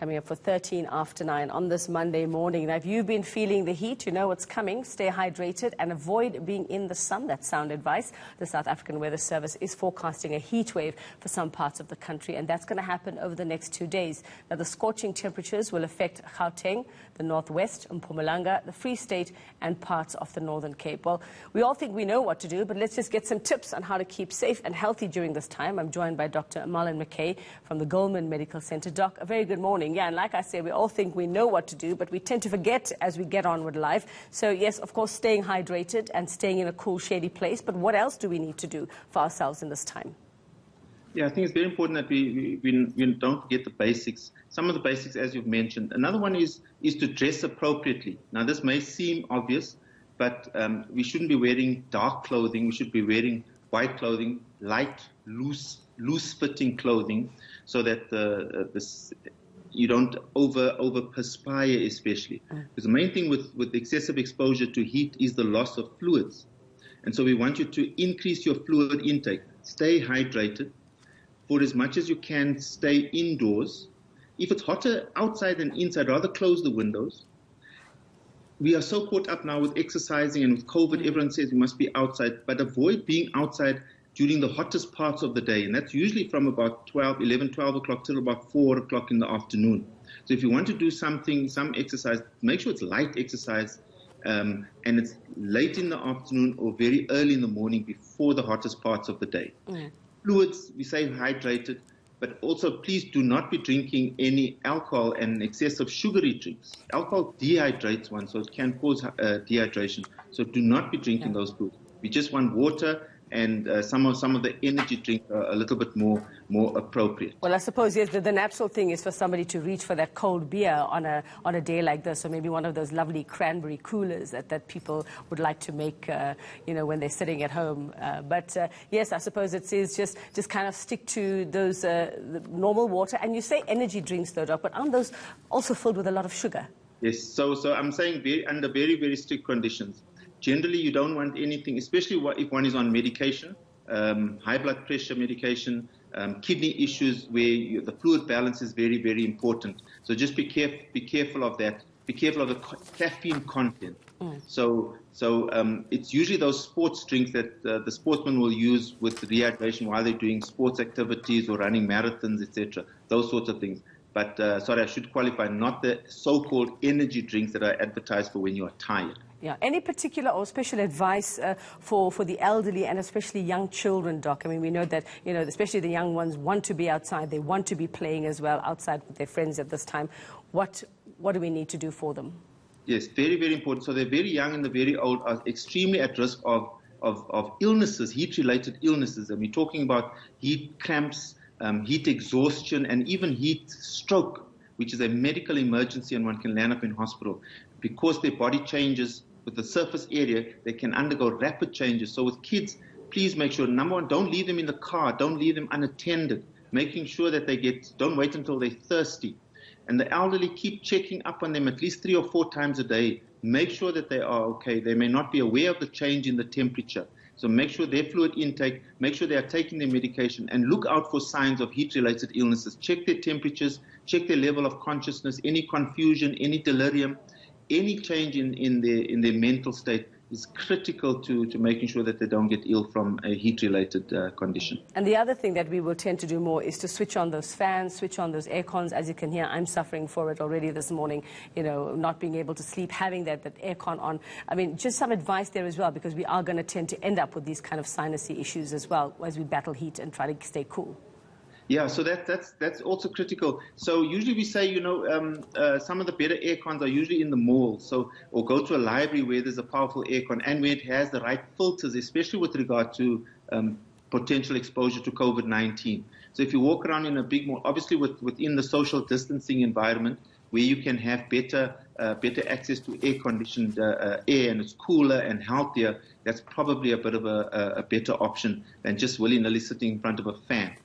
Coming up for 13 after 9 on this Monday morning. Now, if you've been feeling the heat, you know what's coming. Stay hydrated and avoid being in the sun. That's sound advice. The South African Weather Service is forecasting a heat wave for some parts of the country, and that's going to happen over the next 2 days. Now, the scorching temperatures will affect Gauteng, the northwest, Mpumalanga, the Free State, and parts of the Northern Cape. Well, we all think we know what to do, but let's just get some tips on how to keep safe and healthy during this time. I'm joined by Dr Marlin McKay from the Goldman Medical Centre. Doc, a very good morning. Yeah, and like I say, we all think we know what to do, but we tend to forget as we get on with life. So yes, of course, staying hydrated and staying in a cool, shady place. But what else do we need to do for ourselves in this time? Yeah, I think it's very important that we don't forget the basics. Some of the basics, as you've mentioned. Another one is to dress appropriately. Now, this may seem obvious, but we shouldn't be wearing dark clothing. We should be wearing white clothing, light, loose-fitting clothing, so that you don't over perspire, especially. Because the main thing with excessive exposure to heat is the loss of fluids. And so we want you to increase your fluid intake. Stay hydrated. For as much as you can, stay indoors. If it's hotter outside than inside, rather close the windows. We are so caught up now with exercising and with COVID, everyone says we must be outside, but avoid being outside during the hottest parts of the day, and that's usually from about 11, 12 o'clock till about 4 o'clock in the afternoon. So if you want to do some exercise, make sure it's light exercise, and it's late in the afternoon or very early in the morning before the hottest parts of the day. Fluids, we say hydrated, but also please do not be drinking any alcohol and excessive sugary drinks. Alcohol dehydrates one, so it can cause dehydration. So do not be drinking those foods. We just want water, and some of the energy drinks are a little bit more appropriate. Well, I suppose, yes, the natural thing is for somebody to reach for that cold beer on a day like this, or maybe one of those lovely cranberry coolers that people would like to make, when they're sitting at home. But yes, I suppose it is just kind of stick to those the normal water. And you say energy drinks, though, Doc, but aren't those also filled with a lot of sugar? Yes, so I'm saying under very, very strict conditions. Generally, you don't want anything, especially if one is on medication, high blood pressure medication, kidney issues where the fluid balance is very, very important. So just be careful of that. Be careful of the caffeine content. So it's usually those sports drinks that the sportsmen will use with rehydration while they're doing sports activities or running marathons, etc. Those sorts of things. But sorry, I should qualify, not the so-called energy drinks that are advertised for when you are tired. Yeah. Any particular or special advice for the elderly and especially young children, Doc? I mean, we know that, especially the young ones want to be outside. They want to be playing as well outside with their friends at this time. What do we need to do for them? Yes, very, very important. So they're very young and the very old are extremely at risk of illnesses, heat-related illnesses. And we're talking about heat cramps, heat exhaustion, and even heat stroke, which is a medical emergency and one can land up in hospital. Because their body changes with the surface area, they can undergo rapid changes. So with kids, please make sure, number one, don't leave them in the car. Don't leave them unattended. Making sure that don't wait until they're thirsty. And the elderly, keep checking up on them at least 3 or 4 times a day. Make sure that they are okay. They may not be aware of the change in the temperature. So make sure their fluid intake, make sure they are taking their medication, and look out for signs of heat-related illnesses. Check their temperatures, check their level of consciousness, any confusion, any delirium. Any change in their mental state is critical to making sure that they don't get ill from a heat-related condition. And the other thing that we will tend to do more is to switch on those fans, switch on those air cons. As you can hear, I'm suffering for it already this morning, not being able to sleep, having that air con on. I mean, just some advice there as well, because we are going to tend to end up with these kind of sinusy issues as well as we battle heat and try to stay cool. Yeah, so that's also critical. So usually we say, some of the better air cons are usually in the mall, or go to a library where there's a powerful air con and where it has the right filters, especially with regard to potential exposure to COVID-19. So if you walk around in a big mall, obviously within the social distancing environment, where you can have better access to air-conditioned air, and it's cooler and healthier, that's probably a bit of a better option than just willy-nilly sitting in front of a fan.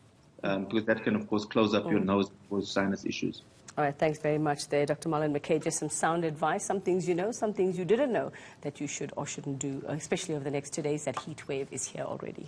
Because that can, of course, close up your nose for sinus issues. All right, thanks very much there, Dr. Marlin McKay. Just some sound advice, some things you know, some things you didn't know that you should or shouldn't do, especially over the next 2 days. That heat wave is here already.